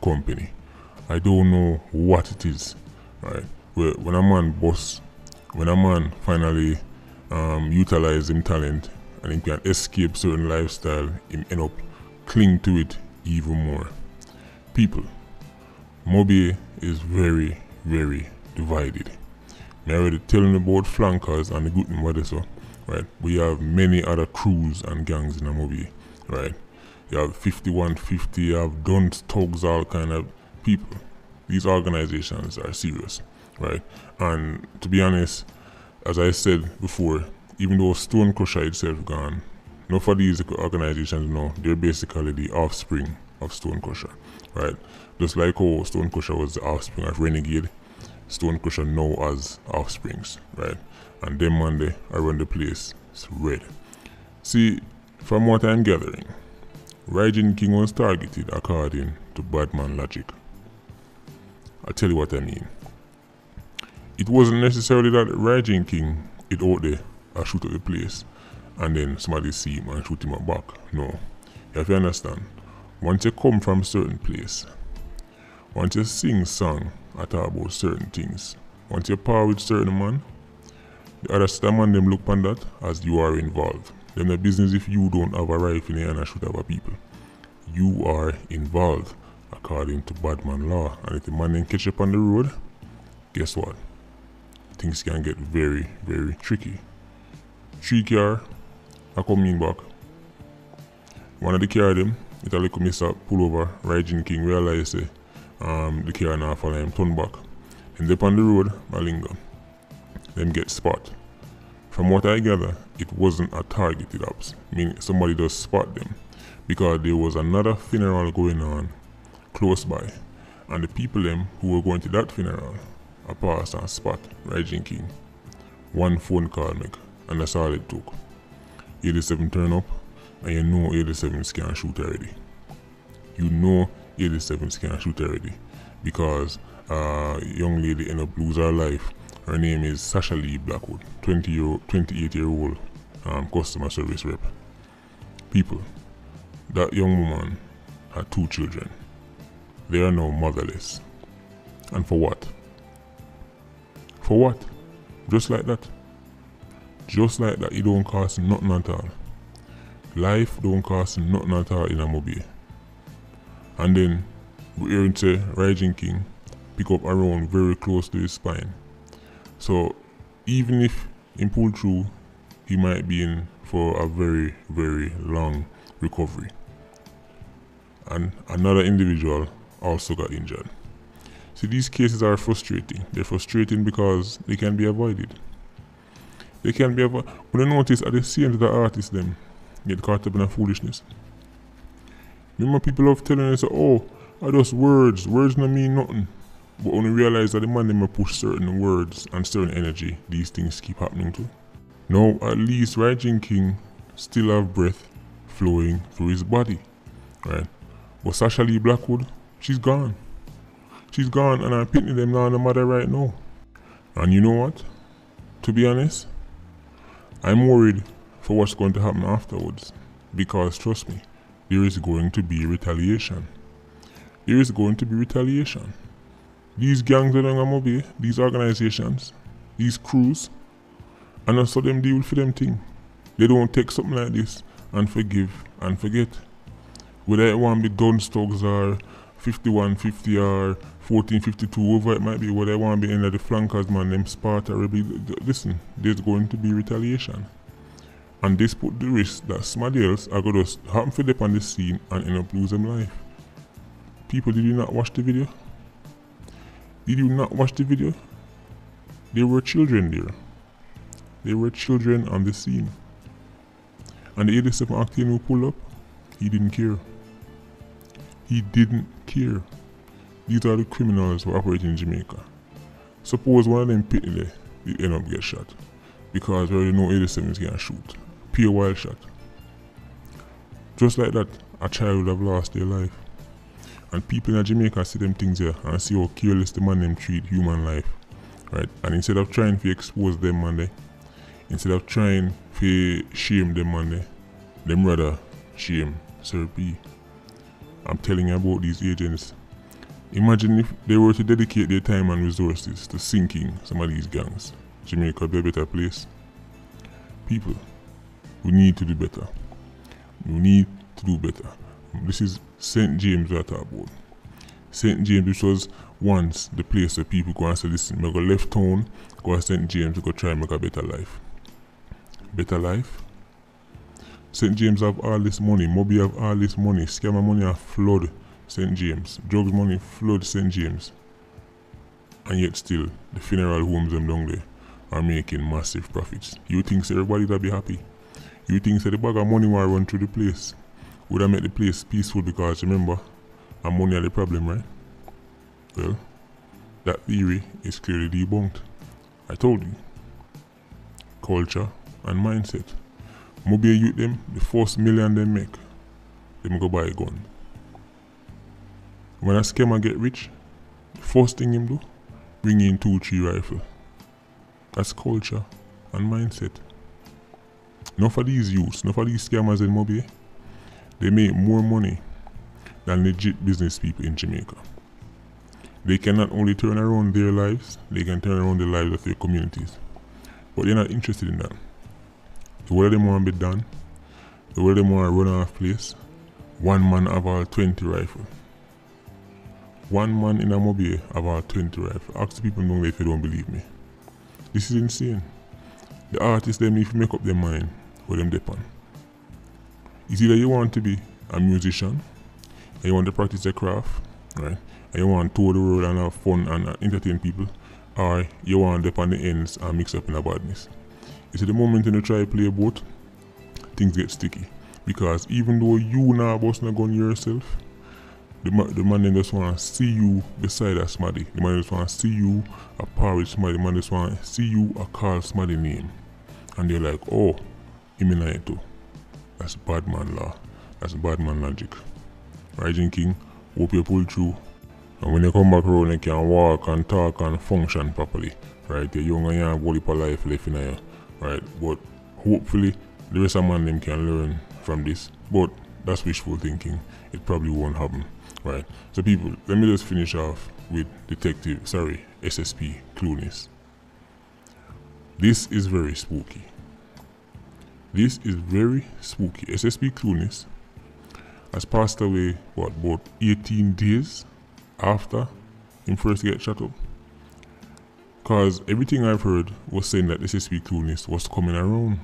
company. I don't know what it is, right? When a man boss, when a man finally utilize him talent and he can escape certain lifestyle, him end up cling to it even more. People, Moby is very, very divided. I already telling about flankers and the good thing what so, right? We have many other crews and gangs in Moby, right? You have 5150, you have Dunce, Thugs, all kind of people. These organizations are serious, right? And to be honest, as I said before, even though Stone Crusher itself gone, none of these organizations know they're basically the offspring of Stone Crusher, right? Just like how Stone Crusher was the offspring of Renegade, Stone Crusher now as offsprings, right? And them Monday around the place is red. See, from what I'm gathering, Rygin King was targeted according to Badman logic. I'll tell you what I mean. It wasn't necessarily that Rygin King it out there and shoot at the place and then somebody see him and shoot him up back. No. You have to understand. Once you come from a certain place, once you sing song and talk about certain things, once you par with certain man, the other man them look upon that as you are involved. Then the business if you don't have a rifle in your hand and shoot other people. You are involved according to Badman law. And if the man then catch you up on the road, guess what? Things can get very, very tricky. 3 car, I come in back. One of the car them, it a little miss up, pull over, Rygin King realize the car now follow him, turn back. And they on the road, I linger. Them get spot. From what I gather, it wasn't a targeted ops, meaning somebody just spot them. Because there was another funeral going on close by. And the people them who were going to that funeral I passed and spot Rygin King. One phone call make, and that's all it took. 87 turn up, and you know 87s can shoot already. You know 87s can shoot already. Because a young lady ended up losing her life. Her name is Sasha Lee Blackwood, 28-year-old customer service rep. People, that young woman had 2 children. They are now motherless. And for what? For what? Just like that. Just like that, it don't cost nothing at all. Life don't cost nothing at all in a mobile. And then we hear him say Rygin King pick up around very close to his spine. So even if he pull through, he might be in for a very, very long recovery. And another individual also got injured. See, these cases are frustrating. They're frustrating because they can be avoided. They can be avoided. When you notice at the same time the artists them get caught up in a foolishness. Remember people love telling us, oh, are just words. Words don't mean nothing. But when you realize that the man them push certain words and certain energy, these things keep happening too. Now at least Rygin King still have breath flowing through his body. Right? But Sasha Lee Blackwood, she's gone. She's gone and I'm pitting them down the mother right now. And you know what? To be honest, I'm worried for what's going to happen afterwards. Because trust me, there is going to be retaliation. There is going to be retaliation. These gangs that are mobile, these organizations, these crews, and also them deal for them thing. They don't take something like this and forgive and forget. Whether it want to be Dunce, Thugs or 5150 or 1452, whoever it might be, whether it want to be any of the flankers, man, them Sparta, listen, there's going to be retaliation. And this put the risk that somebody else are going to happen for them on the scene and end up losing life. People, did you not watch the video? Did you not watch the video? There were children there. There were children on the scene. And the 87 Octane who pulled up, he didn't care. He didn't care. These are the criminals who operate in Jamaica. Suppose one of them pitty they end up get shot. Because we already know 87 is gonna shoot. Pure wild shot. Just like that, a child would have lost their life. And people in Jamaica see them things here and see how careless the man them treat human life. Right? And instead of trying to expose them man instead of trying to shame them man them rather shame Sir P. I'm telling you about these agents. Imagine if they were to dedicate their time and resources to sinking some of these gangs. Jamaica would be a better place. People, we need to do better. We need to do better. This is St. James we are talking about. St. James, which was once the place where people go and say, listen, we go left town, go to St. James to go try and make a better life. Better life? St. James have all this money, Moby have all this money, scammer money and flood St. James, drugs money flood St. James. And yet still, the funeral homes them down there are making massive profits. You think so everybody would be happy? You think so the bag of money will run through the place? Would have made the place peaceful because remember, money are the problem, right? Well, that theory is clearly debunked. I told you. Culture and mindset. Mobile youth them, the first million they make, them go buy a gun. When a scammer get rich, the first thing him do, bring in 2-3 rifle. That's culture and mindset. Enough of these youths, enough of these scammers in Mobile, they make more money than legit business people in Jamaica. They can not only turn around their lives, they can turn around the lives of their communities. But they're not interested in that. The way they want to be done, the way they want to run off place, one man have all 20 rifle. One man in a mobile have all 20 rifle. Ask the people know if you don't believe me. This is insane. The artists them need to make up their mind where them depend. It's either you want to be a musician, and you want to practice your craft, right? And you want to tour the world and have fun and entertain people, or you want to depend on the ends and mix up in a badness. It's the moment when you try to play a boat, things get sticky. Because even though you now busting a gun yourself, the man then just want to see you beside a smaddy. The man just want to see you a par with somebody. The man just want to see you a call smaddy name. And they're like, oh, him in it too. That's bad man law. That's bad man logic. Rygin King, hope you pull through. And when you come back around, you can walk and talk and function properly. Right? You're young and you have a whole life left in you. Right? But hopefully, the rest of man them can learn from this. But that's wishful thinking. It probably won't happen. Right? So people, let me just finish off with SSP Clueless. This is very spooky. This is very spooky. SSP Clueless has passed away, about 18 days after him first get shot up. Because everything I've heard was saying that SSP Clueless was coming around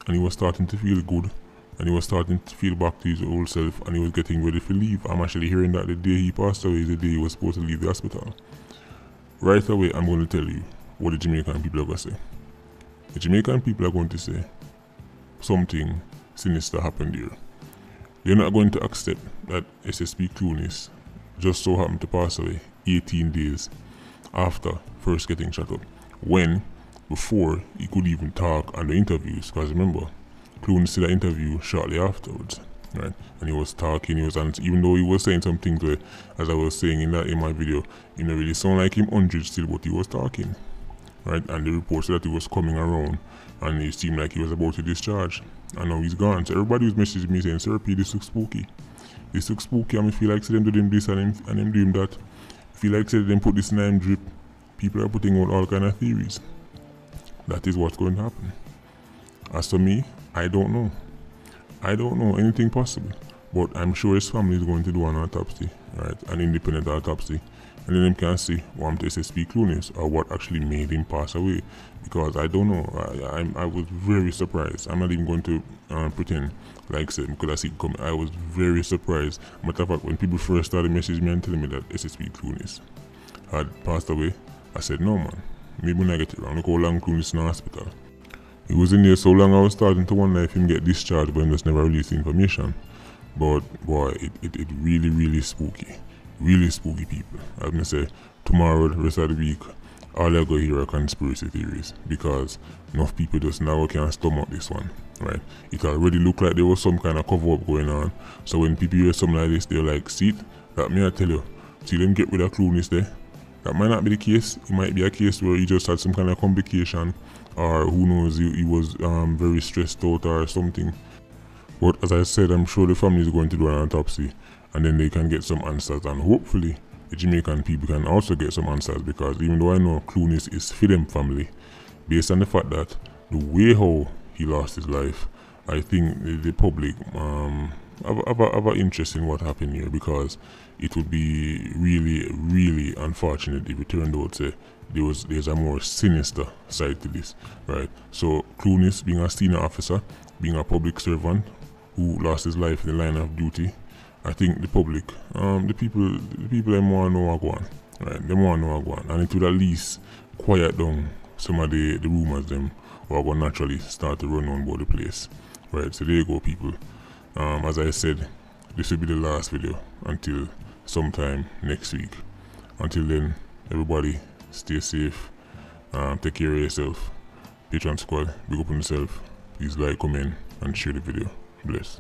and he was starting to feel good and he was starting to feel back to his old self and he was getting ready to leave. I'm actually hearing that the day he passed away is the day he was supposed to leave the hospital. Right away, I'm going to tell you what the Jamaican people are going to say. The Jamaican people are going to say something sinister happened here. They're not going to accept that SSP Clueless just so happened to pass away 18 days after first getting shot up. When, before he could even talk on the interviews, because remember, Clueless did an interview shortly afterwards, right? And he was talking, even though he was saying some things where, as I was saying in my video, it didn't really sound like him 100 still, but he was talking, right? And the report said that he was coming around and it seemed like he was about to discharge. And now he's gone. So everybody was messaging me saying, Sir P, this looks spooky. This looks spooky. I feel like them do them this and them do him that. I feel like them put this in him drip. People are putting out all kind of theories. That is what's going to happen. As for me, I don't know. I don't know anything possible. But I'm sure his family is going to do an autopsy, right? An independent autopsy. And then they can see what SSP Clueless or what actually made him pass away. Because I don't know. I was very surprised. I'm not even going to pretend like I said because I see it coming. I was very surprised. Matter of fact, when people first started messaging me and telling me that SSP Clueless had passed away, I said, no man, maybe when I get it wrong, look how long Clueless in the hospital. He was in there so long I was starting to wonder if him get discharged, but he just never released the information. But boy, it really, really spooky. Really spooky people. As I say, tomorrow, the rest of the week, all I go hear are conspiracy theories because enough people just now can't stomach this one, right? It already looked like there was some kind of cover up going on. So when people hear something like this, they're like, see it? That may I tell you, see them get rid of Clueless there. That might not be the case. It might be a case where he just had some kind of complication, or who knows, he was very stressed out or something. But as I said, I'm sure the family is going to do an autopsy and then they can get some answers and hopefully the Jamaican people can also get some answers, because even though I know Clooney is for them family, based on the fact that the way how he lost his life, I think the public have an interest in what happened here, because it would be really, really unfortunate if it turned out to there's a more sinister side to this, right? So Clooney, being a senior officer, being a public servant who lost his life in the line of duty, I think the public, the people them want to know what go on, right? They want to know what go on, and it would at least quiet down some of the rumors them were going to naturally start to run on board the place, right? So there you go, people. As I said, this will be the last video until sometime next week. Until then, everybody stay safe, take care of yourself. Patreon squad, big up on yourself. Please like, comment, and share the video. Bless.